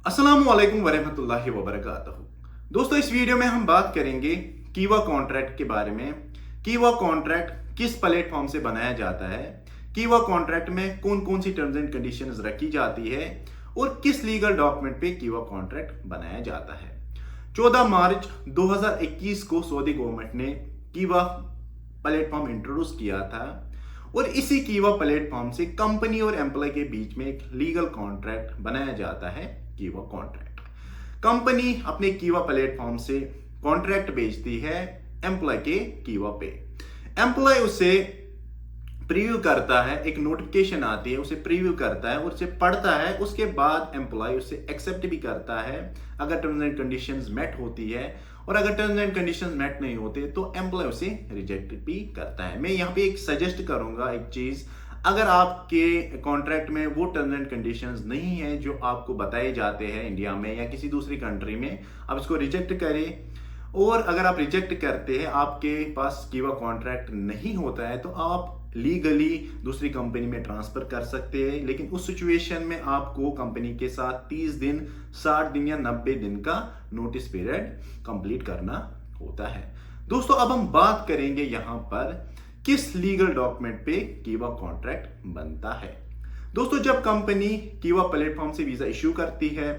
अस्सलामुअलैकुम वरहमतुल्लाहि वबरकातुहू। दोस्तों, इस वीडियो में हम बात करेंगे कीवा कॉन्ट्रैक्ट के बारे में। कीवा कॉन्ट्रैक्ट किस प्लेटफॉर्म से बनाया जाता है, कीवा कॉन्ट्रैक्ट में कौन कौन सी टर्म्स एंड कंडीशंस रखी जाती है और किस लीगल डॉक्यूमेंट पे कीवा कॉन्ट्रैक्ट बनाया जाता है। 14 मार्च 2021 को सऊदी गवर्नमेंट ने कीवा प्लेटफॉर्म इंट्रोड्यूस किया था और इसी कीवा प्लेटफॉर्म से कंपनी और एम्प्लॉय के बीच में एक लीगल कॉन्ट्रैक्ट बनाया जाता है, कीवा कॉन्ट्रैक्ट। कंपनी अपने कीवा प्लेटफॉर्म से कॉन्ट्रैक्ट भेजती है एम्प्लॉय के कीवा पे। एम्प्लॉय उसे प्रीव्यू करता है, एक नोटिफिकेशन आती है, उसे प्रीव्यू करता है और उसे पढ़ता है। उसके बाद एम्प्लॉय उसे एक्सेप्ट भी करता है अगर टर्म्स एंड कंडीशंस मेट होती है, और अगर टर्म्स एंड कंडीशंस मेट नहीं होते तो एम्प्लॉय उसे रिजेक्ट भी करता है। मैं यहाँ पे एक सजेस्ट करूंगा एक चीज, अगर आपके कॉन्ट्रैक्ट में वो टर्म्स एंड कंडीशंस नहीं है जो आपको बताए जाते हैं इंडिया में या किसी दूसरी कंट्री में, आप इसको रिजेक्ट करें। और अगर आप रिजेक्ट करते हैं, आपके पास कीवा कॉन्ट्रैक्ट नहीं होता है, तो आप लीगली दूसरी कंपनी में ट्रांसफर कर सकते हैं। लेकिन उस सिचुएशन में आपको कंपनी के साथ 30 दिन, 60 दिन या 90 दिन का नोटिस पीरियड कंप्लीट करना होता है। दोस्तों, अब हम बात करेंगे यहां पर किस लीगल डॉक्यूमेंट पे कीवा कॉन्ट्रैक्ट बनता है। दोस्तों, जब कंपनी कीवा प्लेटफॉर्म से वीजा इश्यू करती है,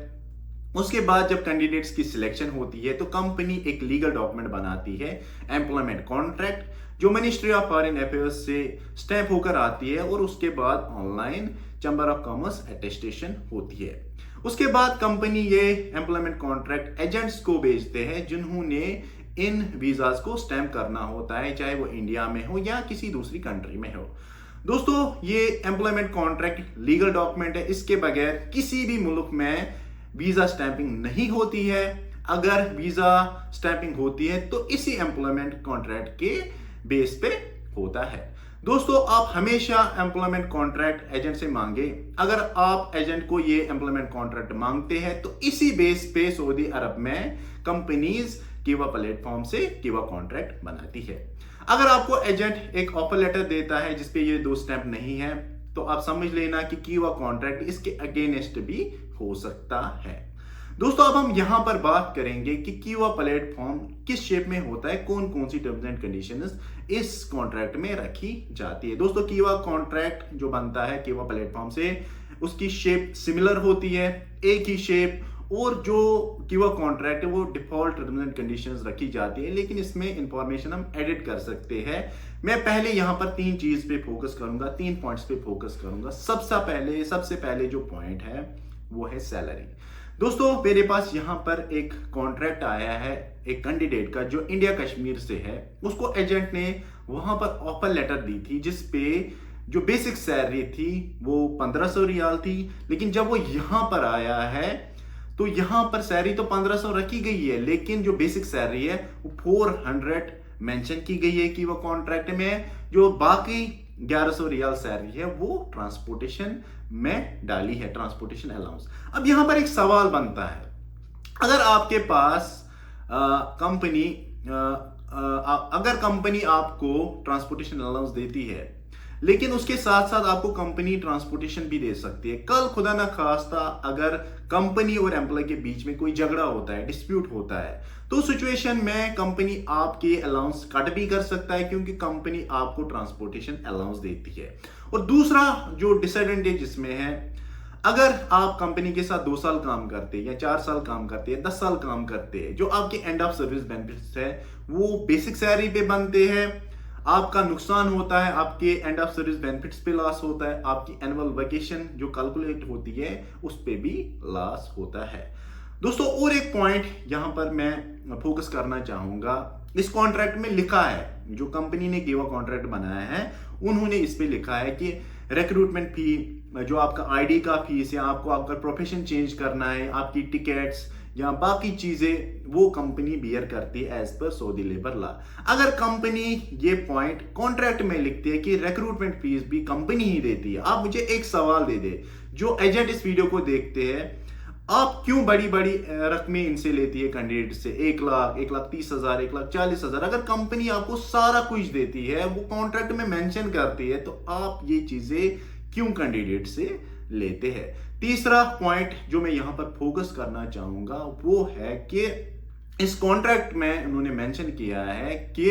उसके बाद जब कैंडिडेट्स की सिलेक्शन होती है, तो कंपनी एक लीगल डॉक्यूमेंट बनाती है, एम्प्लॉयमेंट कॉन्ट्रैक्ट, जो मिनिस्ट्री ऑफ फॉरेन अफेयर्स से स्टैंप होकर आती है और उसके बाद online chamber of commerce attestation होती है। उसके बाद कंपनी ये एम्प्लॉयमेंट कॉन्ट्रैक्ट एजेंट्स को भेजते हैं जिन्होंने इन वीजाज को स्टैंप करना होता है, चाहे वो इंडिया में हो या किसी दूसरी कंट्री में हो। दोस्तों, ये एम्प्लॉयमेंट कॉन्ट्रैक्ट लीगल डॉक्यूमेंट है, इसके बगैर किसी भी मुल्क में वीजा स्टैंपिंग नहीं होती है। अगर वीजा स्टैंपिंग होती है तो इसी एम्प्लॉयमेंट कॉन्ट्रैक्ट के बेस पे होता है। दोस्तों, आप हमेशा एम्प्लॉयमेंट कॉन्ट्रैक्ट एजेंट से मांगे। अगर आप एजेंट को ये एम्प्लॉयमेंट कॉन्ट्रैक्ट मांगते हैं तो इसी बेस पे सऊदी अरब में कंपनीज कीवा प्लेटफॉर्म से कीवा कॉन्ट्रैक्ट बनाती है। अगर आपको एजेंट एक ऑफर लेटर देता है जिसपे ये 2 स्टैंप नहीं है, तो आप समझ लेना कि कीवा कॉन्ट्रैक्ट इसके अगेंस्ट भी हो सकता है। दोस्तों, अब हम यहां पर बात करेंगे कि कीवा प्लेटफॉर्म किस शेप में होता है, कौन कौन सी टर्म्स एंड कंडीशंस इस कॉन्ट्रैक्ट में रखी जाती है। दोस्तों, कीवा कॉन्ट्रैक्ट जो बनता है कीवा प्लेटफॉर्म से, उसकी शेप सिमिलर होती है, एक ही शेप, और जो कीवा कॉन्ट्रैक्ट है वो डिफॉल्ट टर्म्स एंड कंडीशंस रखी जाती है, लेकिन इसमें इंफॉर्मेशन हम एडिट कर सकते हैं। मैं पहले यहां पर 3 चीज पे फोकस करूंगा, 3 पॉइंट्स पे फोकस करूंगा। सबसे पहले जो पॉइंट है वो है सैलरी। दोस्तों, मेरे पास यहां पर एक कॉन्ट्रैक्ट आया है एक कैंडिडेट का जो इंडिया कश्मीर से है। उसको एजेंट ने वहां पर ऑफर लेटर दी थी जिसपे जो बेसिक सैलरी थी वो 1500 रियाल थी, लेकिन जब वो यहां पर आया है तो यहां पर सैलरी तो 1500 रखी गई है, लेकिन जो बेसिक सैलरी है वो 400 मेंशन की गई है कि वो कॉन्ट्रैक्ट में। जो बाकी 1100 रियाल सैलरी है वो ट्रांसपोर्टेशन में डाली है, ट्रांसपोर्टेशन अलाउंस। अब यहां पर एक सवाल बनता है, अगर आपके पास कंपनी अगर कंपनी आपको ट्रांसपोर्टेशन अलाउंस देती है, लेकिन उसके साथ साथ आपको कंपनी ट्रांसपोर्टेशन भी दे सकती है। कल खुदा ना खास्ता अगर कंपनी और एम्प्लॉय के बीच में कोई झगड़ा होता है, डिस्प्यूट होता है, तो सिचुएशन में कंपनी आपके अलाउंस कट भी कर सकता है क्योंकि कंपनी आपको ट्रांसपोर्टेशन अलाउंस देती है। और दूसरा जो डिसएडवांटेज इसमें है, अगर आप कंपनी के साथ 2 साल काम करते हैं या 4 साल काम करते हैं, 10 साल काम करते हैं, जो आपके एंड ऑफ सर्विस बेनिफिट्स है वो बेसिक सैलरी पे बनते हैं, आपका नुकसान होता है, आपके एंड ऑफ सर्विस बेनिफिट्स पे लॉस होता है, आपकी एनुअल वेकेशन जो कैलकुलेट होती है उस पे भी लॉस होता है। दोस्तों, और एक पॉइंट यहां पर मैं फोकस करना चाहूंगा, इस कॉन्ट्रैक्ट में लिखा है, जो कंपनी ने कीवा कॉन्ट्रैक्ट बनाया है उन्होंने इस पे लिखा है कि रिक्रूटमेंट फी, जो आपका आईडी का फीस या आपको आपका प्रोफेशन चेंज करना है, आपकी टिकट्स या बाकी चीजें वो कंपनी बियर करती है एज पर सऊदी लेबर लॉ। अगर कंपनी ये पॉइंट कॉन्ट्रैक्ट में लिखती है कि रिक्रूटमेंट फीस भी कंपनी ही देती है, आप मुझे एक सवाल दे दे, जो एजेंट इस वीडियो को देखते हैं, आप क्यों बड़ी बड़ी रकमें इनसे लेती है कैंडिडेट से, 1 लाख, 1,30,000, 1,40,000? अगर कंपनी आपको सारा कुछ देती है, वो कॉन्ट्रैक्ट में मेंशन करती है, तो आप ये चीजें क्यों कैंडिडेट से लेते हैं। तीसरा पॉइंट जो मैं यहाँ पर फोकस करना चाहूंगा वो है कि इस कॉन्ट्रैक्ट में उन्होंने मेंशन किया है कि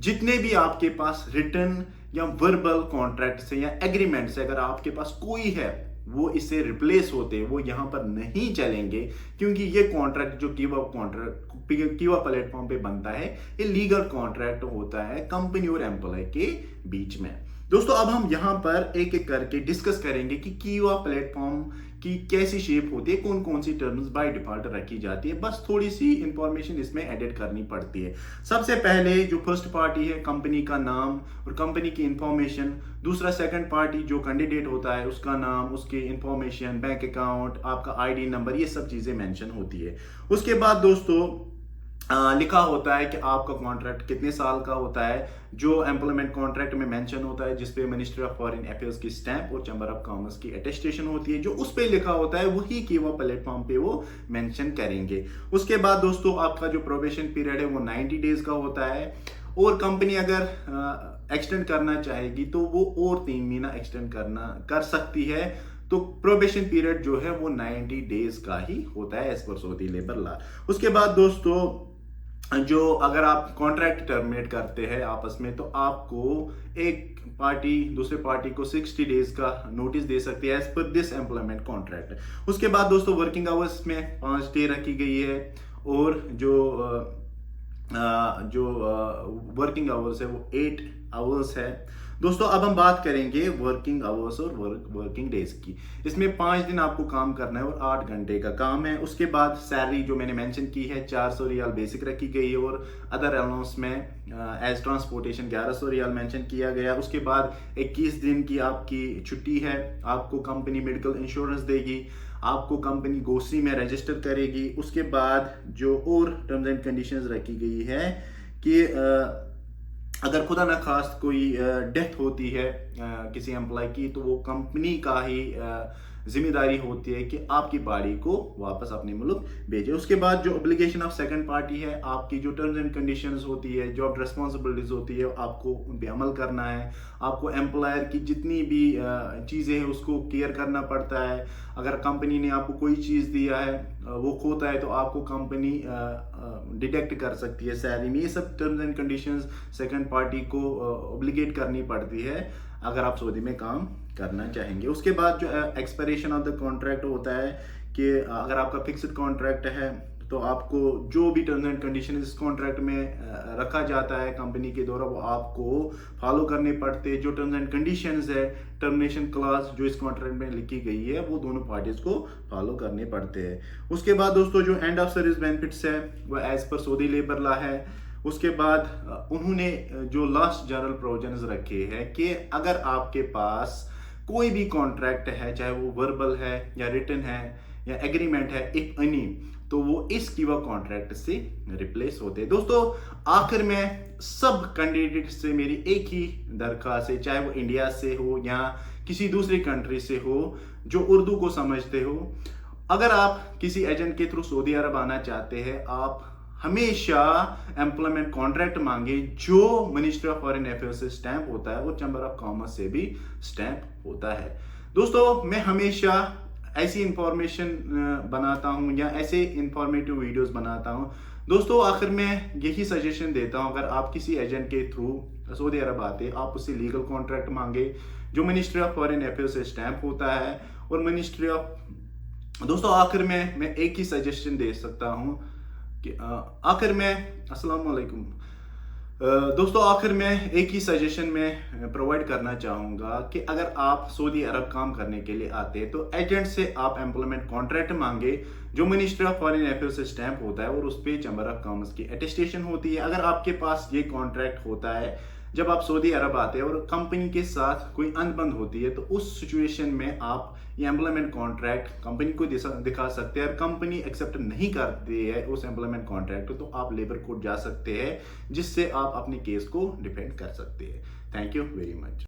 जितने भी आपके पास रिटन या वर्बल कॉन्ट्रैक्ट से या एग्रीमेंट से अगर आपके पास कोई है वो इससे रिप्लेस होते, वो यहाँ पर नहीं चलेंगे, क्योंकि ये कॉन्ट्रैक्ट जो कीवा प्लेटफॉर्म पे बनता है ये लीगल कॉन्ट्रैक्ट होता है कंपनी और एम्प्लॉय के बीच में। दोस्तों अब हम यहाँ पर एक एक करके डिस्कस करेंगे कि कीवा प्लेटफॉर्म की कैसी शेप होती है, कौन कौन सी टर्म्स बाय डिफॉल्ट रखी जाती है, बस थोड़ी सी इंफॉर्मेशन इसमें एडिट करनी पड़ती है। सबसे पहले जो फर्स्ट पार्टी है कंपनी का नाम और कंपनी की इंफॉर्मेशन, दूसरा सेकंड पार्टी जो कैंडिडेट होता है उसका नाम, उसकी इंफॉर्मेशन, बैंक अकाउंट, आपका आईडी नंबर, ये सब चीजें मेंशन होती है। उसके बाद दोस्तों लिखा होता है कि आपका कॉन्ट्रैक्ट कितने साल का होता है, जो एम्प्लॉयमेंट कॉन्ट्रैक्ट में मेंशन होता है जिसपे मिनिस्ट्री ऑफ फॉरेन अफेयर्स की स्टैंप और चैम्बर ऑफ कॉमर्स की अटेस्टेशन होती है, जो उस पे लिखा होता है वही कीवा प्लेटफॉर्म पे वो मेंशन करेंगे। उसके बाद दोस्तों आपका जो प्रोबेशन पीरियड है वो 90 डेज का होता है, और कंपनी अगर एक्सटेंड करना चाहेगी तो वो और 3 महीना एक्सटेंड कर सकती है। तो प्रोबेशन पीरियड जो है वो 90 डेज का ही होता है एज पर सऊदी लेबर लॉ। उसके बाद दोस्तों जो अगर आप कॉन्ट्रैक्ट टर्मिनेट करते हैं आपस में तो आपको एक पार्टी दूसरे पार्टी को 60 डेज का नोटिस दे सकती है एज पर दिस एम्प्लॉयमेंट कॉन्ट्रैक्ट। उसके बाद दोस्तों वर्किंग आवर्स में 5 डे रखी गई है, और जो वर्किंग आवर्स है वो 8 आवर्स है। दोस्तों अब हम बात करेंगे वर्किंग आवर्स और वर्किंग डेज की। इसमें 5 दिन आपको काम करना है और 8 घंटे का काम है। उसके बाद सैलरी जो मैंने मेंशन की है 400 रियाल बेसिक रखी गई है, और अदर अलाउंस में एज ट्रांसपोर्टेशन 1100 रियाल मेंशन किया गया। उसके बाद 21 दिन की आपकी छुट्टी है, आपको कंपनी मेडिकल इंश्योरेंस देगी, आपको कंपनी गोसी में रजिस्टर करेगी। उसके बाद जो और टर्म्स एंड कंडीशंस रखी गई है कि अगर खुदा न खास्त कोई डेथ होती है किसी एम्प्लॉय की, तो वो कंपनी का ही जिम्मेदारी होती है कि आपकी बॉडी को वापस अपने मुल्क भेजे। उसके बाद जो ऑब्लिगेशन ऑफ सेकंड पार्टी है, आपकी जो टर्म्स एंड कंडीशंस होती है, जॉब रिस्पॉन्सिबिलिटीज होती है, आपको उन पे अमल करना है। आपको एम्प्लॉयर की जितनी भी चीज़ें हैं उसको केयर करना पड़ता है। अगर कंपनी ने आपको कोई चीज़ दिया है वो खोता है तो आपको कंपनी डिडक्ट कर सकती है सैलरी में। ये सब terms and conditions second party को ऑब्लिगेट करनी पड़ती है अगर आप सऊदी में काम करना चाहेंगे। उसके बाद जो एक्सपायरेशन ऑफ द कॉन्ट्रैक्ट होता है कि अगर आपका फिक्स्ड कॉन्ट्रैक्ट है तो आपको जो भी टर्म्स एंड कंडीशन इस कॉन्ट्रैक्ट में रखा जाता है कंपनी के द्वारा वो आपको फॉलो करने पड़ते हैं। जो टर्म्स एंड कंडीशंस है, टर्मिनेशन क्लॉज जो इस कॉन्ट्रैक्ट में लिखी गई है वो दोनों पार्टीज को फॉलो करने पड़ते हैं। उसके बाद दोस्तों जो एंड ऑफ सर्विस बेनिफिट्स है वो एज पर सऊदी लेबर लॉ है। उसके बाद उन्होंने जो लास्ट जनरल प्रोविजंस रखे हैं कि अगर आपके पास कोई भी कॉन्ट्रैक्ट है, चाहे वो वर्बल है या रिटन है या एग्रीमेंट है इफ एनी, तो वो इस कीवा कॉन्ट्रैक्ट से रिप्लेस होते हैं। दोस्तों आखिर में सब कैंडिडेट से मेरी एक ही दरख्वास्त है, चाहे वो इंडिया से हो या किसी दूसरी कंट्री से हो जो उर्दू को समझते हो, अगर आप किसी एजेंट के थ्रू सऊदी अरब आना चाहते हैं आप हमेशा एम्प्लॉयमेंट कॉन्ट्रैक्ट मांगे जो मिनिस्ट्री ऑफ फॉरेन अफेयर्स से स्टैंप होता है और चैम्बर ऑफ कॉमर्स से भी स्टैंप होता है। दोस्तों मैं हमेशा ऐसी इंफॉर्मेशन बनाता हूं या ऐसे इंफॉर्मेटिव वीडियोस बनाता हूं। दोस्तों आखिर में यही सजेशन देता हूं, अगर आप किसी एजेंट के थ्रू सऊदी अरब आते आप उससे लीगल कॉन्ट्रैक्ट मांगे जो मिनिस्ट्री ऑफ फॉरेन अफेयर्स से स्टैंप होता है। और मिनिस्ट्री ऑफ दोस्तों आखिर में मैं एक ही सजेशन दे सकता हूं कि आखिर में अस्सलाम वालेकुम दोस्तों, आखिर में एक ही सजेशन में प्रोवाइड करना चाहूँगा कि अगर आप सऊदी अरब काम करने के लिए आते हैं तो एजेंट से आप एम्प्लॉयमेंट कॉन्ट्रैक्ट मांगे जो मिनिस्ट्री ऑफ फॉरेन अफेयर्स से स्टैंप होता है और उस पर चैम्बर ऑफ कॉमर्स की अटेस्टेशन होती है। अगर आपके पास ये कॉन्ट्रैक्ट होता है जब आप सऊदी अरब आते हैं और कंपनी के साथ कोई अनबन होती है तो उस सिचुएशन में आप ये एम्प्लॉयमेंट कॉन्ट्रैक्ट कंपनी को दिखा सकते हैं। और कंपनी एक्सेप्ट नहीं करती है उस एम्प्लॉयमेंट कॉन्ट्रैक्ट तो आप लेबर कोर्ट जा सकते हैं जिससे आप अपने केस को डिफेंड कर सकते हैं। Thank you very much.